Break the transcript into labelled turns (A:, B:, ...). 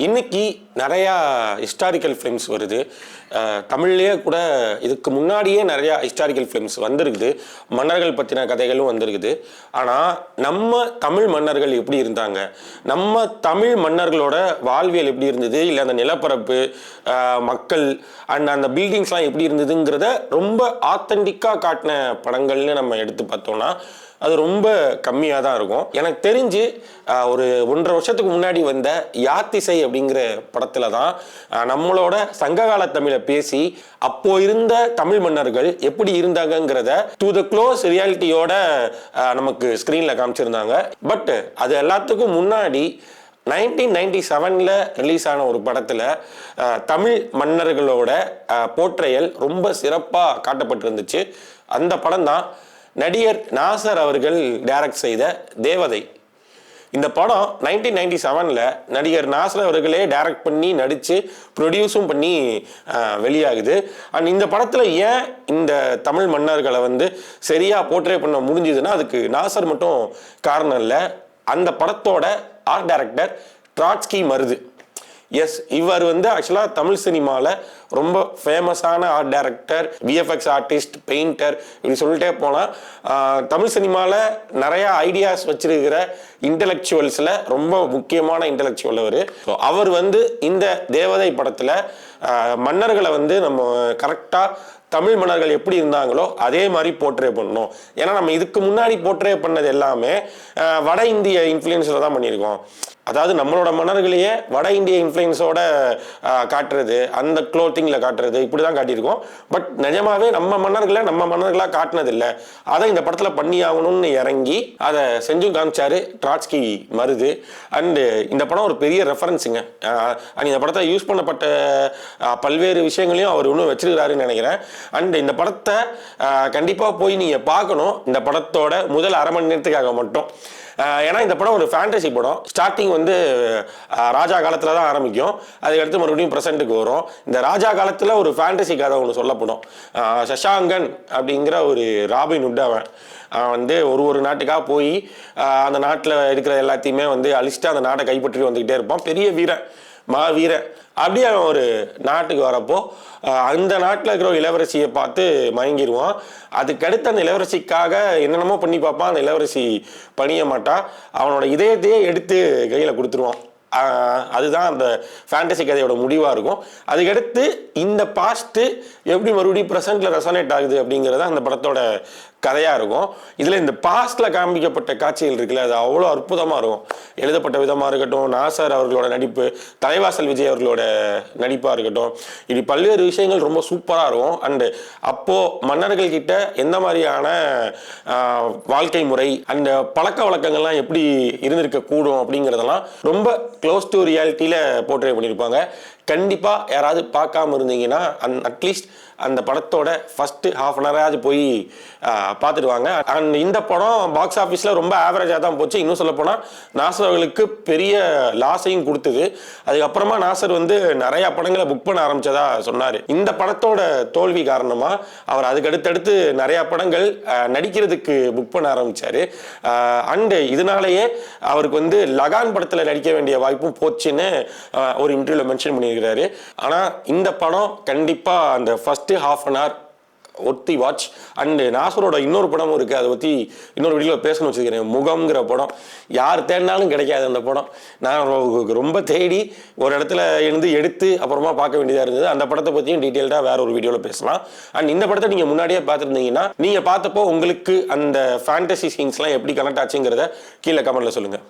A: இன்னைக்கு நிறையா historical films வருது. தமிழ்லேயே கூட இதுக்கு முன்னாடியே நிறையா ஹிஸ்டாரிக்கல் ஃபிலிம்ஸ் வந்திருக்குது. மன்னர்கள் பற்றின கதைகளும் வந்திருக்குது. ஆனால் நம்ம தமிழ் மன்னர்கள் எப்படி இருந்தாங்க, நம்ம தமிழ் மன்னர்களோட வாழ்வியல் எப்படி இருந்தது, இல்லை அந்த நிலப்பரப்பு, மக்கள் அண்ட் அந்த பில்டிங்ஸ்லாம் எப்படி இருந்ததுங்கிறத ரொம்ப ஆத்தென்டிக்காக காட்டின படங்கள்னு நம்ம எடுத்து பார்த்தோம்னா அது ரொம்ப கம்மியாக தான் இருக்கும். எனக்கு தெரிஞ்சு ஒரு 1.5 வருஷத்துக்கு முன்னாடி வந்த யாத்திசை அப்படிங்கிற படத்தில் தான் நம்மளோட சங்ககால தமிழை பேசி அப்போ இருந்த தமிழ் மன்னர்கள் எப்படி இருந்தாங்கங்கிறத டு த க்ளோஸ் ரியாலிட்டியோட நமக்கு ஸ்க்ரீனில் காமிச்சிருந்தாங்க. பட் அது எல்லாத்துக்கும் முன்னாடி 1997 ரிலீஸ் ஆன ஒரு படத்தில் தமிழ் மன்னர்களோட போர்ட்ரையல் ரொம்ப சிறப்பாக காட்டப்பட்டிருந்துச்சு. அந்த படம் தான் நடிகர் நாசர் அவர்கள் டைரக்ட் செய்த தேவதை. இந்த படம் 1997 நடிகர் நாசர் அவர்களே டைரக்ட் பண்ணி நடித்து ப்ரொடியூஸும் பண்ணி வெளியாகுது. அண்ட் இந்த படத்தில் ஏன் இந்த தமிழ் மன்னர்களை சரியாக போர்ட்ரே பண்ண முடிஞ்சுதுன்னா அதுக்கு நாசர் மட்டும் காரணம் இல்லை. அந்த படத்தோட art director Trotsky Marudhu. Yes, இவர் ஆக்சுவலாக தமிழ் சினிமாவில் ரொம்ப ஃபேமஸான art director, VFX artist, painter, இப்படி சொல்லிட்டே போனால் தமிழ் சினிமாவில் நிறையா ஐடியாஸ் வச்சிருக்கிற இன்டலெக்சுவல்ஸில் ரொம்ப முக்கியமான இன்டலெக்சுவல் அவர். ஸோ அவர் இந்த தேவதை படத்தில் மன்னர்களை நம்ம கரெக்டாக தமிழ் மன்னர்கள் எப்படி இருந்தாங்களோ அதே மாதிரி போர்ட்ரே பண்ணணும். ஏன்னா நம்ம இதுக்கு முன்னாடி போர்ட்ரே பண்ணது எல்லாமே வட இந்திய இன்ஃப்ளூயன்ஸில் தான் பண்ணியிருக்கோம். அதாவது நம்மளோட மன்னர்களையே வட இந்திய இன்ஃப்ளூயன்ஸோட காட்டுறது, அந்த க்ளோத்திங்கில் காட்டுறது, இப்படி தான் காட்டியிருக்கோம். பட் நிஜமாவே நம்ம மன்னர்களாக காட்டினதில்லை. அதை இந்த படத்தில் பண்ணி ஆகணும்னு இறங்கி அதை செஞ்சும் காமிச்சாரு ட்ராட்ஸ்கி மருது. அண்டு இந்த படம் ஒரு பெரிய ரெஃபரன்ஸுங்க. அண்ட் இந்த படத்தை யூஸ் பண்ணப்பட்ட பல்வேறு விஷயங்களையும் அவர் இன்னும் வச்சிருக்கிறாருன்னு நினைக்கிறேன். அண்ட் இந்த படத்தை கண்டிப்பாக போய் நீங்கள் பார்க்கணும், இந்த படத்தோட முதல் 1/2 மணி நேரத்துக்காக மட்டும். ஏன்னா இந்த படம் ஒரு ஃபேண்டசி படம். ஸ்டார்டிங் ராஜா காலத்தில் தான் ஆரம்பிக்கும், அதுக்கடுத்து மறுபடியும் ப்ரெசென்ட்டுக்கு வரும். இந்த ராஜா காலத்தில் ஒரு ஃபேண்டசி கதை ஒன்று சொல்லப்படும். சஷாங்கன் அப்படிங்கிற ஒரு ராபின் ஹுட், அவன் ஒரு நாட்டுக்காக போய் அந்த நாட்டில் இருக்கிற எல்லாத்தையுமே அழிச்சிட்டு அந்த நாட்டை கைப்பற்றி வந்துக்கிட்டே இருப்பான். பெரிய வீரன், மாவீரன். அப்படியே அவன் ஒரு நாட்டுக்கு வரப்போ அந்த நாட்டில் இருக்கிற இளவரசியை பார்த்து மயங்கிடுவான். அதுக்கடுத்து அந்த இளவரசிக்காக என்னென்னமோ பண்ணி பார்ப்பான். அந்த இளவரசி பணிய மாட்டா, அவனோட இதயத்தையே எடுத்து கையில் கொடுத்துருவான். அதுதான் அந்த ஃபேண்டசி கதையோட முடிவாக இருக்கும். அதுக்கடுத்து இந்த பாஸ்ட்டு எப்படி மறுபடியும் ப்ரெசென்ட்டில் ரெசனேட் ஆகுது அப்படிங்கிறது அந்த படத்தோட கதையாக இருக்கும். இதில் இந்த பாஸ்டில் காண்பிக்கப்பட்ட காட்சிகள் இருக்குல்ல, அது அவ்வளோ அற்புதமாக இருக்கும். எழுதப்பட்ட விதமாக இருக்கட்டும், நாசர் அவர்களோட நடிப்பு, தலைவாசல் விஜய் அவர்களோட நடிப்பாக இருக்கட்டும், இப்படி பல்வேறு விஷயங்கள் ரொம்ப சூப்பராக இருக்கும். அண்டு அப்போது மன்னர்கள்கிட்ட எந்த மாதிரியான வாழ்க்கை முறை அண்ட் பழக்க வழக்கங்கள்லாம் எப்படி இருந்திருக்கக்கூடும் அப்படிங்கிறதெல்லாம் ரொம்ப க்ளோஸ் டு ரியாலிட்டியில் போர்ட்ரே பண்ணியிருப்பாங்க. கண்டிப்பாக யாராவது பார்க்காம இருந்தீங்கன்னா அட்லீஸ்ட் அந்த படத்தோட ஃபஸ்ட்டு ½ அன் ஹவராவது போய் பார்த்துடுவாங்க. அண்ட் இந்த படம் பாக்ஸ் ஆஃபீஸில் ரொம்ப ஆவரேஜாக தான் போச்சு. இன்னும் சொல்லப்போனால் நாசர் அவர்களுக்கு பெரிய லாஸையும் கொடுத்தது. அதுக்கப்புறமா நாசர் நிறையா படங்களை புக் பண்ண ஆரம்பித்ததா சொன்னார். இந்த படத்தோட தோல்வி காரணமாக அவர் அதுக்கடுத்தடுத்து நிறையா படங்கள் நடிக்கிறதுக்கு புக் பண்ண ஆரம்பித்தார். அண்டு இதனாலேயே அவருக்கு லகான் படத்தில் நடிக்க வேண்டிய வாய்ப்பும் போச்சுன்னு ஒரு இன்டர்வியூவில் மென்ஷன் பண்ணியிருக்காரு. ஆனால் இந்த படம் கண்டிப்பாக அந்த ஃபர்ஸ்ட் ½ அன் ஹவர் ஒத்தி வாட்ச். அண்டு நாசரோட இன்னொரு படமும் இருக்குது, அதை பற்றி இன்னொரு வீடியோவில் பேசணும்னு வச்சுக்கிறேன். முகம்ங்கிற படம் யார் தேடினாலும் கிடைக்காது. அந்த படம் நான் ரொம்ப தேடி ஒரு இடத்துல எடுத்து அப்புறமா பார்க்க வேண்டியதாக இருந்தது. அந்த படத்தை பற்றியும் டீட்டெயில்டாக வேற ஒரு வீடியோவில் பேசலாம். அண்ட் இந்த படத்தை நீங்கள் முன்னாடியே பார்த்துருந்தீங்கன்னா நீங்கள் பார்த்தப்போ உங்களுக்கு அந்த ஃபேண்டசி சீன்ஸ்லாம் எப்படி கனெக்ட் ஆச்சுங்கிறத கீழே கமெண்ட்டில் சொல்லுங்கள்.